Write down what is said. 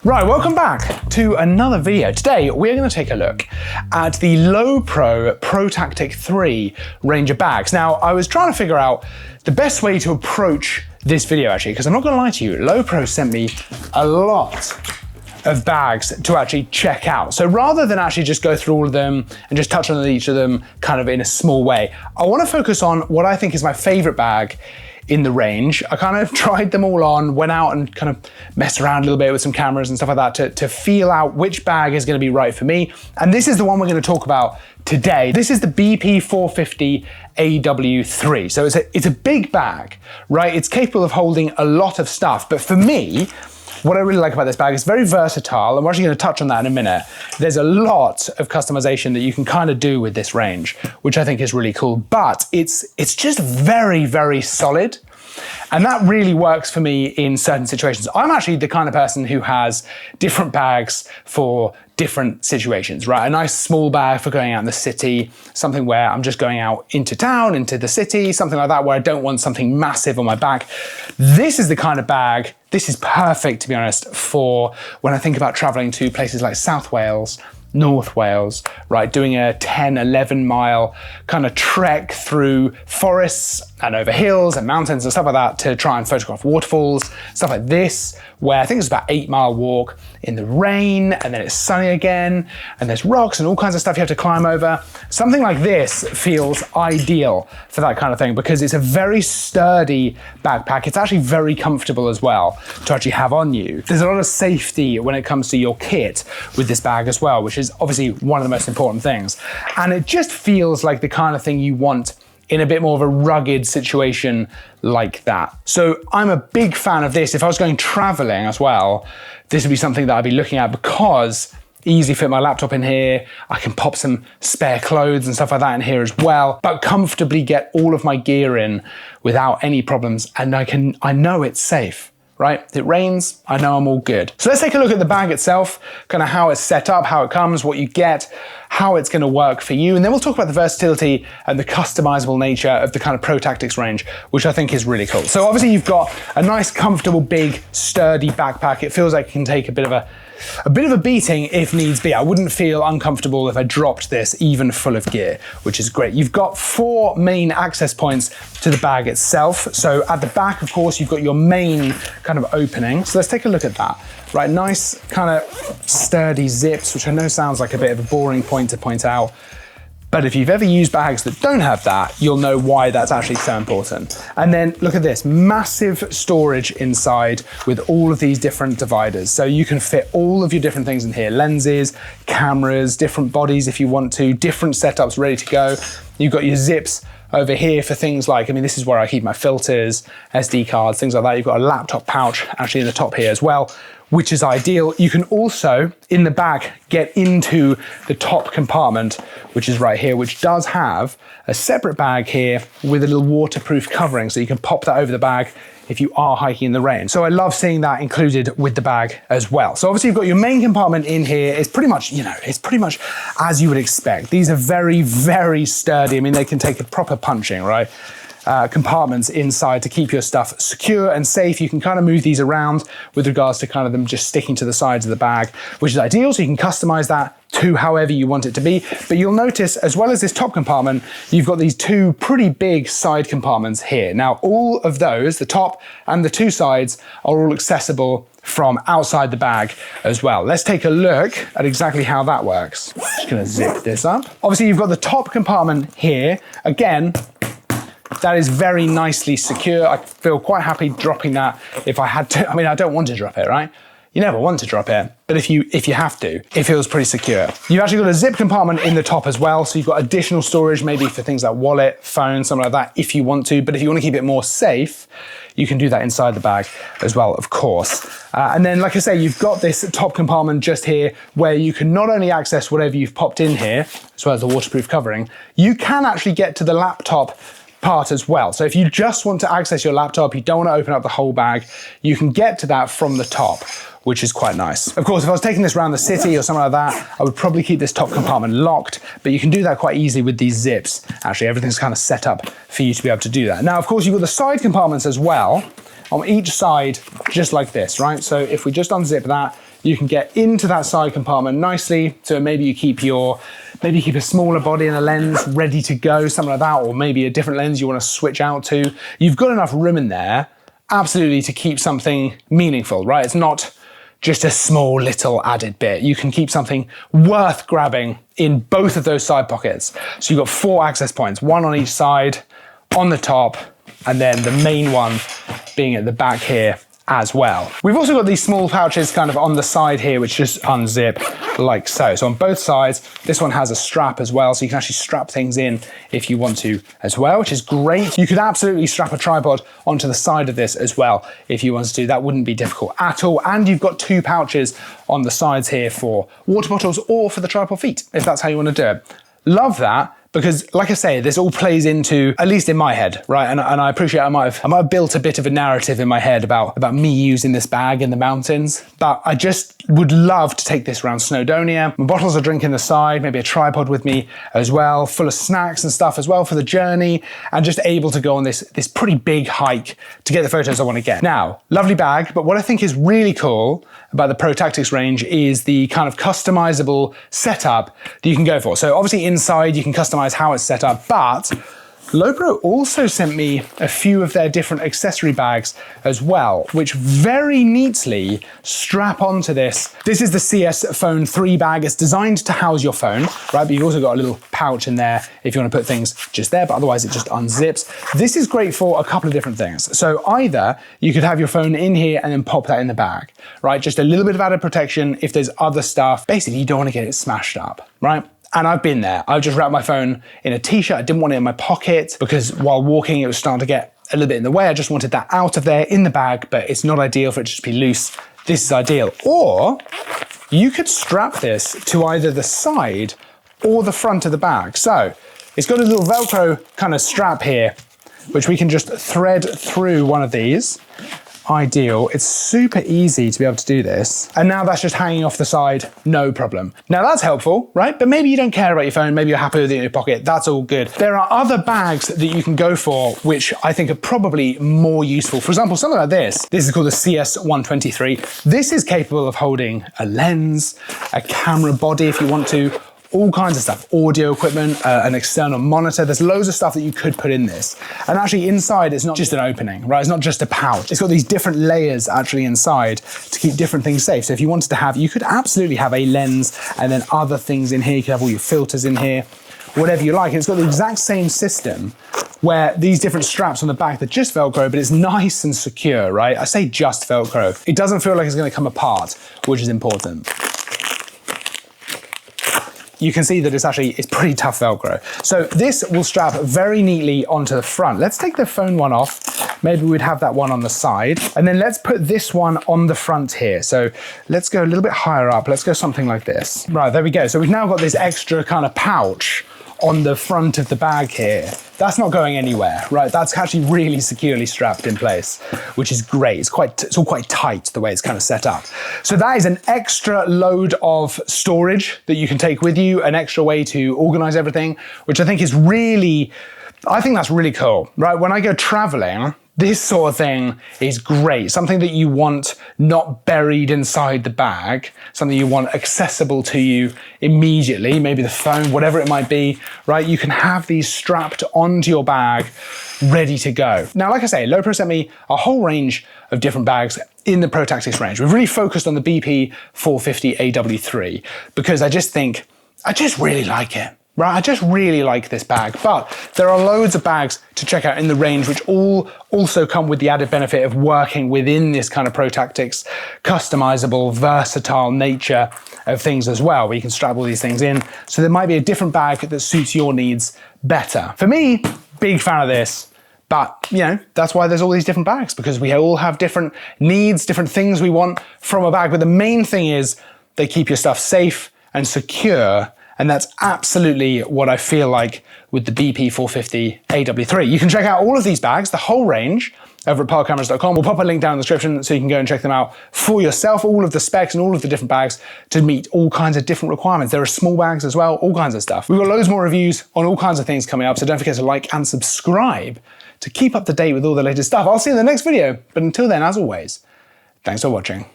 Right, welcome back to another video. Today, we're going to take a look at the Lowepro Pro Tactic III range of bags. Now, I was trying to figure out the best way to approach this video, actually, because I'm not going to lie to you, Lowepro sent me a lot of bags to actually check out. So rather than actually just go through all of them and just touch on each of them kind of in a small way, I want to focus on what I think is my favorite bag in the range. I kind of tried them all on, went out and kind of messed around a little bit with some cameras and stuff like that to feel out which bag is going to be right for me. And this is the one we're going to talk about today. This is the BP 450 AW3. So it's a big bag, right? It's capable of holding a lot of stuff. But for me, what I really like about this bag is very versatile, and we're actually going to touch on that in a minute. There's a lot of customization that you can kind of do with this range, which I think is really cool, but it's just very, very solid. And that really works for me in certain situations. I'm actually the kind of person who has different bags for different situations, right? A nice small bag for going out in the city, something where I'm just going out into town, into the city, something like that, where I don't want something massive on my back. This is the kind of bag, this is perfect, to be honest, for when I think about traveling to places like South Wales, North Wales, right? Doing a 10, 11 mile kind of trek through forests and over hills and mountains and stuff like that to try and photograph waterfalls, stuff like this, where I think it's about 8-mile walk in the rain and then it's sunny again and there's rocks and all kinds of stuff you have to climb over. Something like this feels ideal for that kind of thing because it's a very sturdy backpack. It's actually very comfortable as well to actually have on you. There's a lot of safety when it comes to your kit with this bag as well, which is obviously one of the most important things. And it just feels like the kind of thing you want in a bit more of a rugged situation like that. So I'm a big fan of this. If I was going traveling as well, this would be something that I'd be looking at because easily fit my laptop in here. I can pop some spare clothes and stuff like that in here as well, but comfortably get all of my gear in without any problems. And I know it's safe. Right? It rains, I know I'm all good. So let's take a look at the bag itself, kind of how it's set up, how it comes, what you get, how it's going to work for you. And then we'll talk about the versatility and the customizable nature of the kind of Pro Tactics range, which I think is really cool. So obviously you've got a nice, comfortable, big, sturdy backpack. It feels like it can take a bit of a beating if needs be. I wouldn't feel uncomfortable if I dropped this even full of gear, which is great. You've got 4 main access points to the bag itself. So at the back, of course, you've got your main kind of opening. So let's take a look at that. Right, nice kind of sturdy zips, which I know sounds like a bit of a boring point to point out. But if you've ever used bags that don't have that, you'll know why that's actually so important. And then look at this, massive storage inside with all of these different dividers. So you can fit all of your different things in here, lenses, cameras, different bodies if you want to, different setups ready to go. You've got your zips over here for things like, this is where I keep my filters, SD cards, things like that. You've got a laptop pouch actually in the top here as well, which is ideal. You can also, in the back, get into the top compartment, which is right here, which does have a separate bag here with a little waterproof covering, so you can pop that over the bag if you are hiking in the rain. So I love seeing that included with the bag as well. So obviously you've got your main compartment in here. It's pretty much, it's pretty much as you would expect. These are very, very sturdy. They can take a proper punching, right? Compartments inside to keep your stuff secure and safe. You can kind of move these around with regards to kind of them just sticking to the sides of the bag, which is ideal. So you can customize that to however you want it to be. But you'll notice, as well as this top compartment, you've got these 2 pretty big side compartments here. Now, all of those, the top and the 2 sides, are all accessible from outside the bag as well. Let's take a look at exactly how that works. Just gonna zip this up. Obviously, you've got the top compartment here. Again, that is very nicely secure. I feel quite happy dropping that if I had to. I don't want to drop it, right? You never want to drop it, but if you have to, it feels pretty secure. You've actually got a zip compartment in the top as well, so you've got additional storage maybe for things like wallet, phone, something like that if you want to, but if you want to keep it more safe, you can do that inside the bag as well, of course. And then, like I say, you've got this top compartment just here where you can not only access whatever you've popped in here, as well as the waterproof covering, you can actually get to the laptop part as well. So if you just want to access your laptop, you don't want to open up the whole bag, you can get to that from the top, which is quite nice. Of course, if I was taking this around the city or something like that, I would probably keep this top compartment locked, but you can do that quite easily with these zips. Actually, everything's kind of set up for you to be able to do that. Now, of course, you've got the side compartments as well on each side, just like this, right? So if we just unzip that, you can get into that side compartment nicely. So maybe you keep a smaller body and a lens ready to go, something like that, or maybe a different lens you want to switch out to. You've got enough room in there, absolutely, to keep something meaningful, right? It's not just a small little added bit. You can keep something worth grabbing in both of those side pockets. So you've got 4 access points, 1 on each side, on the top, and then the main one being at the back here as well. We've also got these small pouches kind of on the side here, which just unzip like so. So on both sides, this one has a strap as well, so you can actually strap things in if you want to as well, which is great. You could absolutely strap a tripod onto the side of this as well if you wanted to. That wouldn't be difficult at all. And you've got 2 pouches on the sides here for water bottles or for the tripod feet, if that's how you want to do it. Love that. Because, like I say, this all plays into, at least in my head, right? And I appreciate I might have built a bit of a narrative in my head about me using this bag in the mountains, but I just would love to take this around Snowdonia. My bottles of drink in the side, maybe a tripod with me as well, full of snacks and stuff as well for the journey, and just able to go on this pretty big hike to get the photos I want to get. Now, lovely bag, but what I think is really cool about the Pro Tactics range is the kind of customizable setup that you can go for. So obviously inside you can customize how it's set up, but Lowepro also sent me a few of their different accessory bags as well, which very neatly strap onto this. This is the CS Phone 3 bag. It's designed to house your phone, right? But you've also got a little pouch in there if you want to put things just there, but otherwise it just unzips. This is great for a couple of different things. So either you could have your phone in here and then pop that in the bag, right? Just a little bit of added protection if there's other stuff. Basically, you don't want to get it smashed up, right? And I've been there. I've just wrapped my phone in a t-shirt. I didn't want it in my pocket because while walking, it was starting to get a little bit in the way. I just wanted that out of there in the bag, but it's not ideal for it to just be loose. This is ideal. Or you could strap this to either the side or the front of the bag. So it's got a little Velcro kind of strap here, which we can just thread through one of these. Ideal. It's super easy to be able to do this. And now that's just hanging off the side, no problem. Now that's helpful, right? But maybe you don't care about your phone, maybe you're happy with it in your pocket, that's all good. There are other bags that you can go for, which I think are probably more useful. For example, something like this. This is called the CS123. This is capable of holding a lens, a camera body if you want to, all kinds of stuff, audio equipment, an external monitor. There's loads of stuff that you could put in this. And actually inside, it's not just an opening, right? It's not just a pouch. It's got these different layers actually inside to keep different things safe. So if you wanted to have, you could absolutely have a lens and then other things in here. You could have all your filters in here, whatever you like. And it's got the exact same system where these different straps on the back, they're just Velcro, but it's nice and secure, right? I say just Velcro. It doesn't feel like it's gonna come apart, which is important. You can see that it's pretty tough Velcro. So this will strap very neatly onto the front. Let's take the phone one off. Maybe we'd have that one on the side. And then let's put this one on the front here. So let's go a little bit higher up. Let's go something like this. Right, there we go. So we've now got this extra kind of pouch on the front of the bag here. That's not going anywhere, right? That's actually really securely strapped in place, which is great. It's all quite tight the way it's kind of set up. So that is an extra load of storage that you can take with you, an extra way to organize everything, which I think is really, I think that's really cool, right? When I go traveling, this sort of thing is great. Something that you want not buried inside the bag, something you want accessible to you immediately, maybe the phone, whatever it might be, right? You can have these strapped onto your bag, ready to go. Now, like I say, Lowepro sent me a whole range of different bags in the Pro Tactics range. We've really focused on the BP 450 AW3 because I just really like it. Right, I just really like this bag, but there are loads of bags to check out in the range, which all also come with the added benefit of working within this kind of Pro Tactics customizable, versatile nature of things as well, where you can strap all these things in. So there might be a different bag that suits your needs better. For me, big fan of this, but you know, that's why there's all these different bags, because we all have different needs, different things we want from a bag. But the main thing is they keep your stuff safe and secure. And that's absolutely what I feel like with the BP 450 AW3. You can check out all of these bags, the whole range, over at parcameras.com. We'll pop a link down in the description so you can go and check them out for yourself, all of the specs and all of the different bags to meet all kinds of different requirements. There are small bags as well, all kinds of stuff. We've got loads more reviews on all kinds of things coming up, so don't forget to like and subscribe to keep up to date with all the latest stuff. I'll see you in the next video, but until then, as always, thanks for watching.